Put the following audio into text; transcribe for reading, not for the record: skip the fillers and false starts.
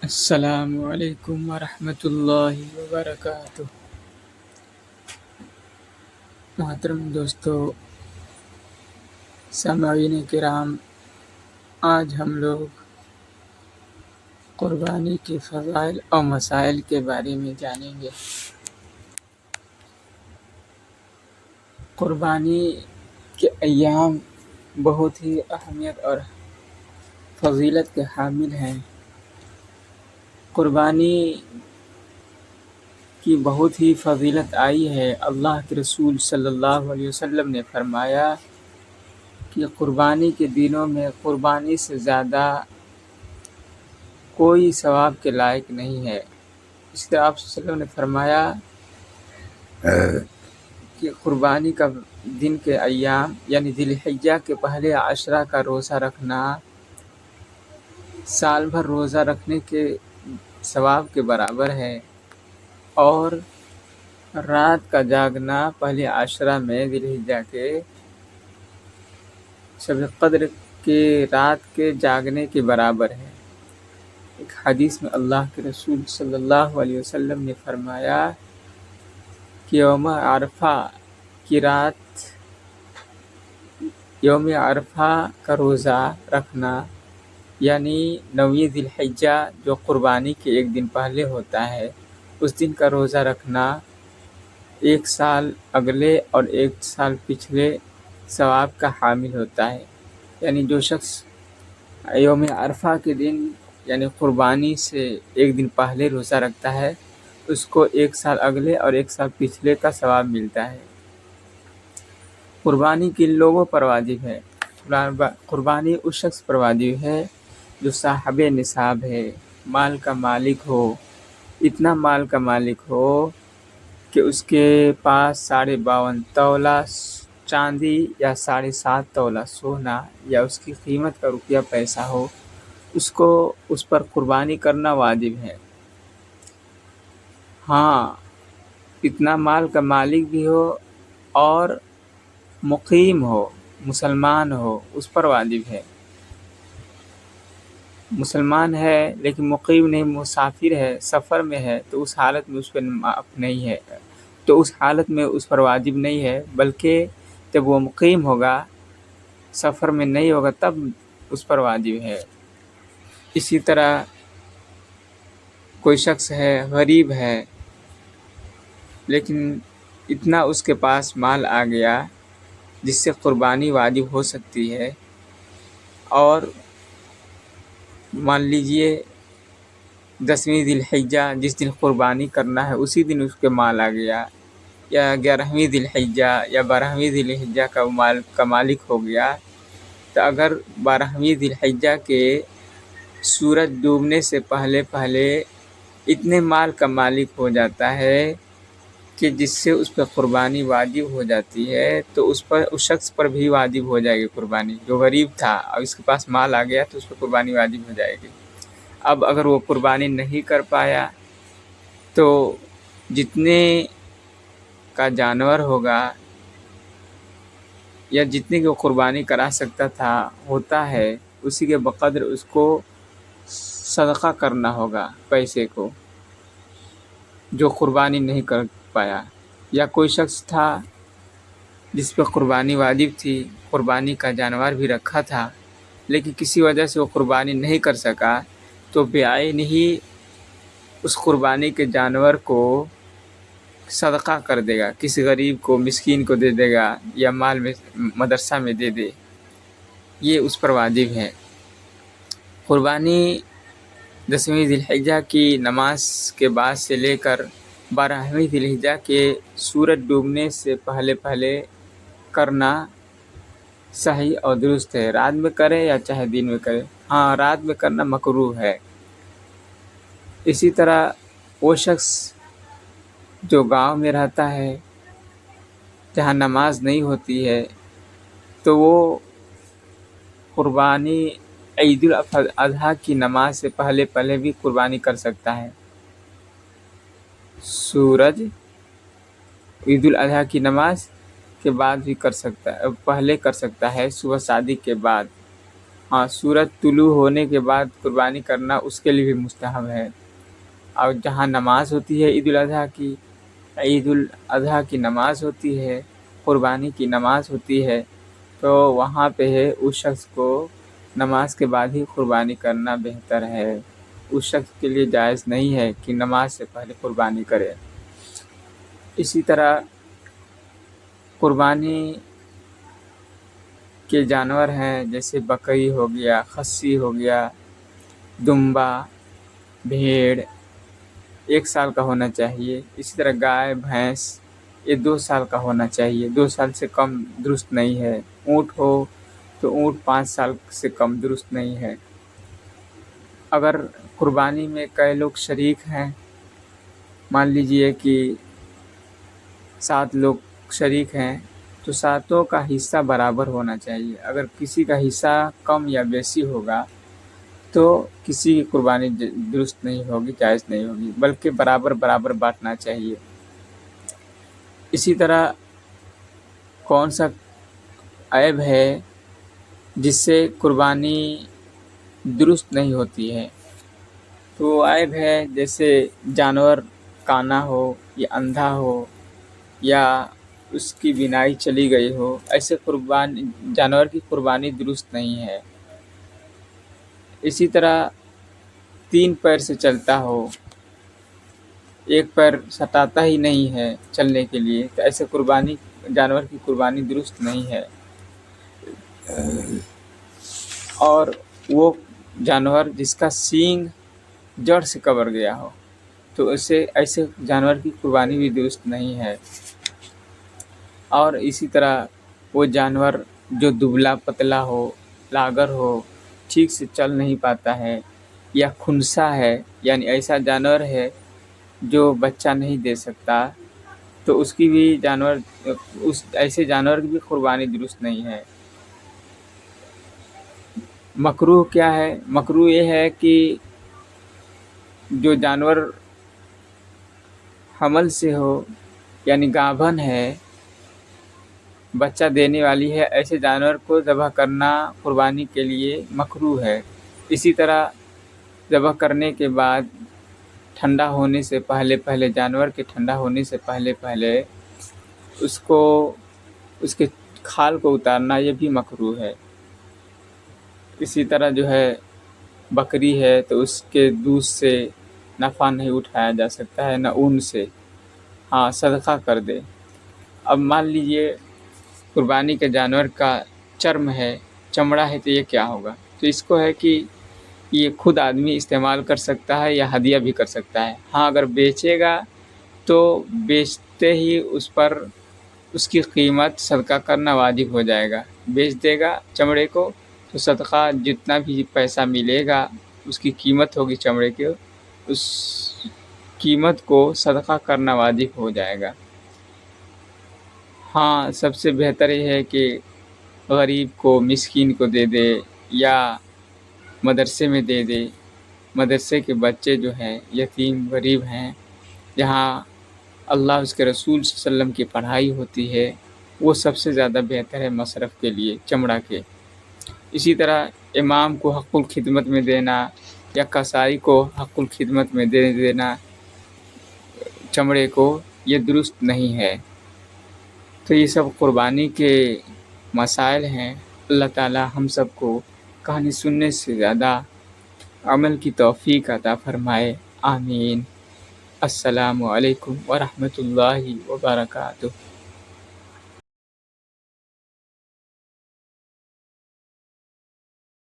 السلام علیکم ورحمۃ اللہ وبرکاتہ۔ محترم دوستو، سامعین کرام، آج ہم لوگ قربانی کے فضائل اور مسائل کے بارے میں جانیں گے۔ قربانی کے ایام بہت ہی اہمیت اور فضیلت کے حامل ہیں۔ قربانی کی بہت ہی فضیلت آئی ہے۔ اللہ کے رسول صلی اللہ علیہ وسلم نے فرمایا کہ قربانی کے دنوں میں قربانی سے زیادہ کوئی ثواب کے لائق نہیں ہے۔ اس طرح آپ صلی اللہ علیہ وسلم نے فرمایا کہ قربانی کا دن کے ایام یعنی ذی الحجہ کے پہلے عشرہ کا روزہ رکھنا سال بھر روزہ رکھنے کے ثواب کے برابر ہے، اور رات کا جاگنا پہلے عشرہ میں ذی الحجہ کے شب قدر کے رات کے جاگنے کے برابر ہے۔ ایک حدیث میں اللہ کے رسول صلی اللہ علیہ وسلم نے فرمایا کہ یوم عرفہ کی رات، یوم عرفہ کا روزہ رکھنا یعنی 9 ذی الحجہ جو قربانی کے ایک دن پہلے ہوتا ہے، اس دن کا روزہ رکھنا 1 سال اگلے اور 1 سال پچھلے ثواب کا حامل ہوتا ہے۔ یعنی جو شخص یوم عرفہ کے دن یعنی قربانی سے ایک دن پہلے روزہ رکھتا ہے، اس کو 1 سال اگلے اور 1 سال پچھلے کا ثواب ملتا ہے۔ قربانی کن لوگوں پر واجب ہے؟ قربانی اس شخص پر واجب ہے جو صاحب نصاب ہے، مال کا مالک ہو، اتنا مال کا مالک ہو کہ اس کے پاس 52.5 تولہ چاندی یا 7.5 تولہ سونا یا اس کی قیمت کا روپیہ پیسہ ہو، اس پر قربانی کرنا واجب ہے۔ ہاں، اتنا مال کا مالک بھی ہو اور مقیم ہو، مسلمان ہو، اس پر واجب ہے۔ مسلمان ہے لیکن مقیم نہیں، مسافر ہے، سفر میں ہے، تو اس حالت میں اس پہ معاف نہیں ہے، تو اس حالت میں اس پر واجب نہیں ہے، بلکہ جب وہ مقیم ہوگا، سفر میں نہیں ہوگا، تب اس پر واجب ہے۔ اسی طرح کوئی شخص ہے، غریب ہے، لیکن اتنا اس کے پاس مال آ گیا جس سے قربانی واجب ہو سکتی ہے، اور مان لیجئے 10ویں ذی الحجہ جس دن قربانی کرنا ہے اسی دن اس کے مال آ گیا، یا 11ویں ذی الحجہ یا 12ویں ذی الحجہ کا مال کا مالک ہو گیا، تو اگر 12ویں ذی الحجہ کے سورج ڈوبنے سے پہلے اتنے مال کا مالک ہو جاتا ہے کہ جس سے اس پہ قربانی واجب ہو جاتی ہے، تو اس شخص پر بھی واجب ہو جائے گی قربانی۔ جو غریب تھا اور اس کے پاس مال آ گیا تو اس پہ قربانی واجب ہو جائے گی۔ اب اگر وہ قربانی نہیں کر پایا تو جتنے کا جانور ہوگا یا جتنے کی وہ قربانی کرا سکتا تھا ہوتا ہے، اسی کے بقدر اس کو صدقہ کرنا ہوگا پیسے کو، جو قربانی نہیں کر پایا۔ یا کوئی شخص تھا جس پہ قربانی واجب تھی، قربانی کا جانور بھی رکھا تھا، لیکن کسی وجہ سے وہ قربانی نہیں کر سکا، تو بعین ہی اس قربانی کے جانور کو صدقہ کر دے گا، کسی غریب کو، مسکین کو دے دے گا، یا مال میں مدرسہ میں دے دے، یہ اس پر واجب ہے۔ قربانی 10ویں ذی الحجہ کی نماز کے بعد سے لے کر 12ویں ذی الحجہ کے سورج ڈوبنے سے پہلے کرنا صحیح اور درست ہے۔ رات میں کرے یا چاہے دن میں کرے، ہاں رات میں کرنا مکروہ ہے۔ اسی طرح وہ شخص جو گاؤں میں رہتا ہے جہاں نماز نہیں ہوتی ہے، تو وہ قربانی عید الاضحیٰ کی نماز سے پہلے بھی قربانی کر سکتا ہے۔ سورج عید الاضحیٰ کی نماز کے بعد بھی کر سکتا ہے، پہلے کر سکتا ہے، صبح شادی کے بعد۔ ہاں، سورج طلوع ہونے کے بعد قربانی کرنا اس کے لیے بھی مستحب ہے۔ اور جہاں نماز ہوتی ہے عید الاضحیٰ کی نماز ہوتی ہے، قربانی کی نماز ہوتی ہے، تو وہاں پہ اس شخص کو نماز کے بعد ہی قربانی کرنا بہتر ہے۔ اس شخص کے لیے جائز نہیں ہے کہ نماز سے پہلے قربانی کرے۔ اسی طرح قربانی کے جانور ہیں جیسے بکری ہو گیا، خصی ہو گیا، دمبا، بھیڑ 1 سال کا ہونا چاہیے۔ اسی طرح گائے، بھینس یہ 2 سال کا ہونا چاہیے، 2 سال سے کم درست نہیں ہے۔ اونٹ ہو تو اونٹ 5 سال سے کم درست نہیں ہے۔ اگر قربانی میں کئی لوگ شریک ہیں، مان لیجئے کہ 7 لوگ شریک ہیں، تو 7 کا حصہ برابر ہونا چاہیے۔ اگر کسی کا حصہ کم یا بیشی ہوگا تو کسی کی قربانی درست نہیں ہوگی، جائز نہیں ہوگی، بلکہ برابر برابر بانٹنا چاہیے۔ اسی طرح کون سا عیب ہے جس سے قربانی درست نہیں ہوتی ہے؟ تو وہ عیب ہے جیسے جانور کانا ہو یا اندھا ہو یا اس کی بینائی چلی گئی ہو، ایسے جانور کی قربانی درست نہیں ہے۔ اسی طرح 3 پیر سے چلتا ہو، 1 پیر سٹاتا ہی نہیں ہے چلنے کے لیے، تو ایسے جانور کی قربانی درست نہیں ہے۔ اور وہ جانور جس کا سینگ جڑ سے کبر گیا ہو، تو ایسے جانور کی قربانی بھی درست نہیں ہے۔ اور اسی طرح وہ جانور جو دبلا پتلا ہو، لاغر ہو، ٹھیک سے چل نہیں پاتا ہے، یا خنثی ہے، یعنی ایسا جانور ہے جو بچہ نہیں دے سکتا، تو ایسے جانور کی بھی قربانی درست نہیں ہے۔ مکروہ کیا ہے؟ مکروہ یہ ہے کہ جو جانور حمل سے ہو، یعنی گابھن ہے، بچہ دینے والی ہے، ایسے جانور کو ذبح کرنا قربانی کے لیے مکروہ ہے۔ اسی طرح ذبح کرنے کے بعد ٹھنڈا ہونے سے پہلے جانور کے ٹھنڈا ہونے سے پہلے اس کے کھال کو اتارنا یہ بھی مکروہ ہے۔ اسی طرح جو ہے بکری ہے تو اس کے دودھ سے نفع نہیں اٹھایا جا سکتا ہے، نہ اون سے، ہاں صدقہ کر دے۔ اب مان لیجئے قربانی کے جانور کا چرم ہے، چمڑا ہے، تو یہ کیا ہوگا؟ تو اس کو ہے کہ یہ خود آدمی استعمال کر سکتا ہے یا ہدیہ بھی کر سکتا ہے۔ ہاں اگر بیچے گا تو بیچتے ہی اس کی قیمت صدقہ کرنا واجب ہو جائے گا۔ بیچ دے گا چمڑے کو تو صدقہ جتنا بھی پیسہ ملے گا، اس کی قیمت ہوگی چمڑے کی، اس قیمت کو صدقہ کرنا واجب ہو جائے گا۔ ہاں سب سے بہتر یہ ہے کہ غریب کو، مسکین کو دے دے یا مدرسے میں دے دے۔ مدرسے کے بچے جو ہیں یتیم غریب ہیں، جہاں اللہ اس کے رسول صلی اللہ علیہ وسلم کی پڑھائی ہوتی ہے، وہ سب سے زیادہ بہتر ہے مصرف کے لیے چمڑا کے۔ اسی طرح امام کو حق الخدمت میں دینا یا قصائی کو حق الخدمت میں دے دینا چمڑے کو، یہ درست نہیں ہے۔ تو یہ سب قربانی کے مسائل ہیں۔ اللہ تعالی ہم سب کو کہانی سننے سے زیادہ عمل کی توفیق عطا فرمائے، آمین۔ السلام علیکم ورحمۃ اللہ وبرکاتہ۔